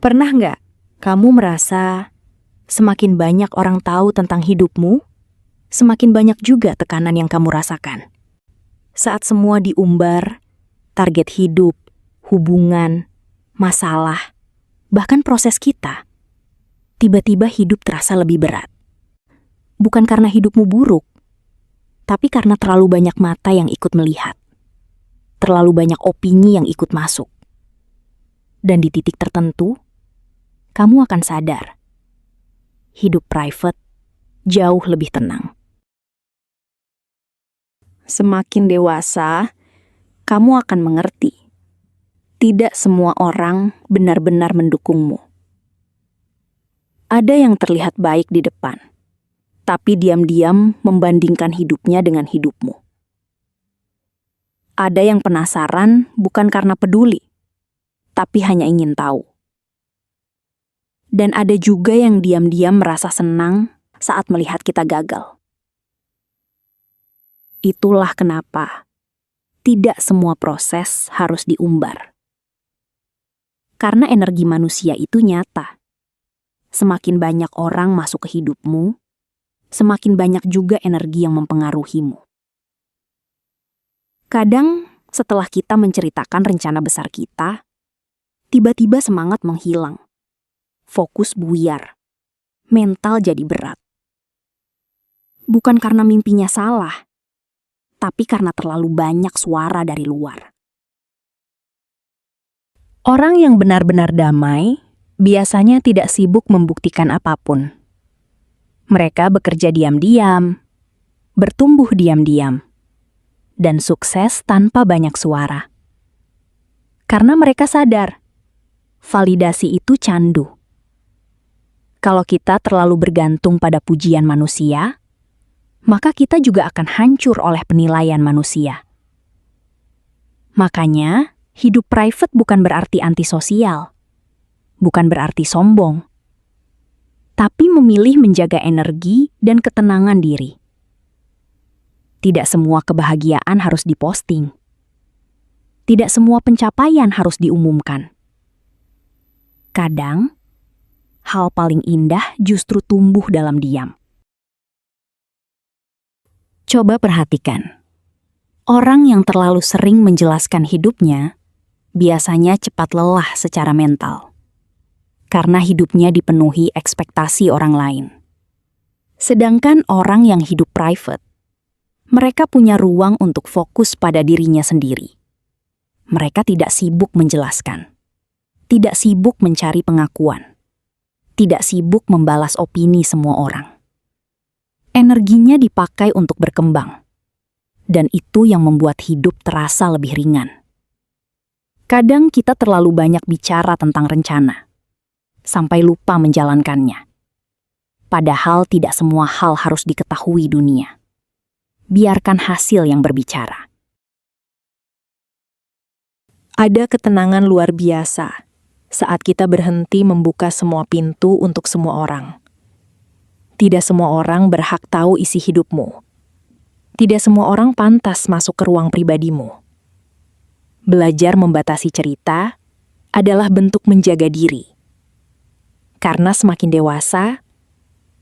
Pernah nggak kamu merasa semakin banyak orang tahu tentang hidupmu, semakin banyak juga tekanan yang kamu rasakan? Saat semua diumbar, target hidup, hubungan, masalah, bahkan proses kita, tiba-tiba hidup terasa lebih berat. Bukan karena hidupmu buruk, tapi karena terlalu banyak mata yang ikut melihat. Terlalu banyak opini yang ikut masuk. Dan di titik tertentu, kamu akan sadar, hidup private jauh lebih tenang. Semakin dewasa, kamu akan mengerti, tidak semua orang benar-benar mendukungmu. Ada yang terlihat baik di depan, tapi diam-diam membandingkan hidupnya dengan hidupmu. Ada yang penasaran bukan karena peduli, tapi hanya ingin tahu. Dan ada juga yang diam-diam merasa senang saat melihat kita gagal. Itulah kenapa tidak semua proses harus diumbar. Karena energi manusia itu nyata. Semakin banyak orang masuk ke hidupmu, semakin banyak juga energi yang mempengaruhimu. Kadang setelah kita menceritakan rencana besar kita, tiba-tiba semangat menghilang. Fokus buyar, mental jadi berat. Bukan karena mimpinya salah, tapi karena terlalu banyak suara dari luar. Orang yang benar-benar damai biasanya tidak sibuk membuktikan apapun. Mereka bekerja diam-diam, bertumbuh diam-diam, dan sukses tanpa banyak suara. Karena mereka sadar, validasi itu candu. Kalau kita terlalu bergantung pada pujian manusia, maka kita juga akan hancur oleh penilaian manusia. Makanya, hidup private bukan berarti antisosial, bukan berarti sombong, tapi memilih menjaga energi dan ketenangan diri. Tidak semua kebahagiaan harus diposting. Tidak semua pencapaian harus diumumkan. Kadang, hal paling indah justru tumbuh dalam diam. Coba perhatikan. Orang yang terlalu sering menjelaskan hidupnya biasanya cepat lelah secara mental. Karena hidupnya dipenuhi ekspektasi orang lain. Sedangkan orang yang hidup private, mereka punya ruang untuk fokus pada dirinya sendiri. Mereka tidak sibuk menjelaskan, tidak sibuk mencari pengakuan, tidak sibuk membalas opini semua orang. Energinya dipakai untuk berkembang, dan itu yang membuat hidup terasa lebih ringan. Kadang kita terlalu banyak bicara tentang rencana, sampai lupa menjalankannya. Padahal tidak semua hal harus diketahui dunia. Biarkan hasil yang berbicara. Ada ketenangan luar biasa saat kita berhenti membuka semua pintu untuk semua orang. Tidak semua orang berhak tahu isi hidupmu. Tidak semua orang pantas masuk ke ruang pribadimu. Belajar membatasi cerita adalah bentuk menjaga diri. Karena semakin dewasa,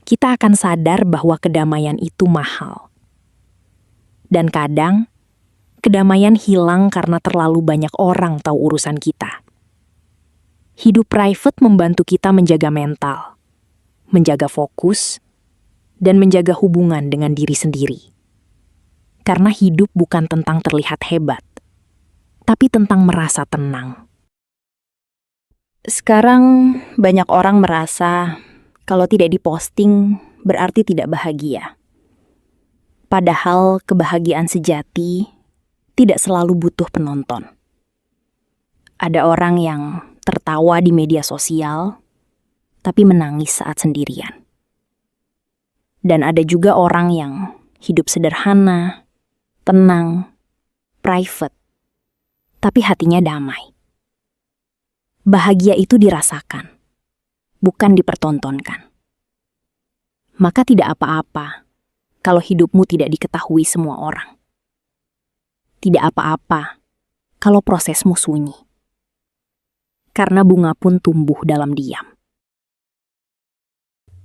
kita akan sadar bahwa kedamaian itu mahal. Dan kadang, kedamaian hilang karena terlalu banyak orang tahu urusan kita. Hidup private membantu kita menjaga mental, menjaga fokus, dan menjaga hubungan dengan diri sendiri. Karena hidup bukan tentang terlihat hebat, tapi tentang merasa tenang. Sekarang banyak orang merasa kalau tidak diposting berarti tidak bahagia. Padahal kebahagiaan sejati tidak selalu butuh penonton. Ada orang yang tertawa di media sosial, tapi menangis saat sendirian. Dan ada juga orang yang hidup sederhana, tenang, private, tapi hatinya damai. Bahagia itu dirasakan, bukan dipertontonkan. Maka tidak apa-apa kalau hidupmu tidak diketahui semua orang. Tidak apa-apa kalau prosesmu sunyi. karena bunga pun tumbuh dalam diam.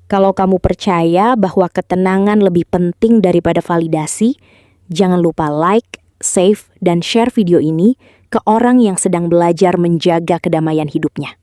Kalau kamu percaya bahwa ketenangan lebih penting daripada validasi, jangan lupa like, save, dan share video ini ke orang yang sedang belajar menjaga kedamaian hidupnya.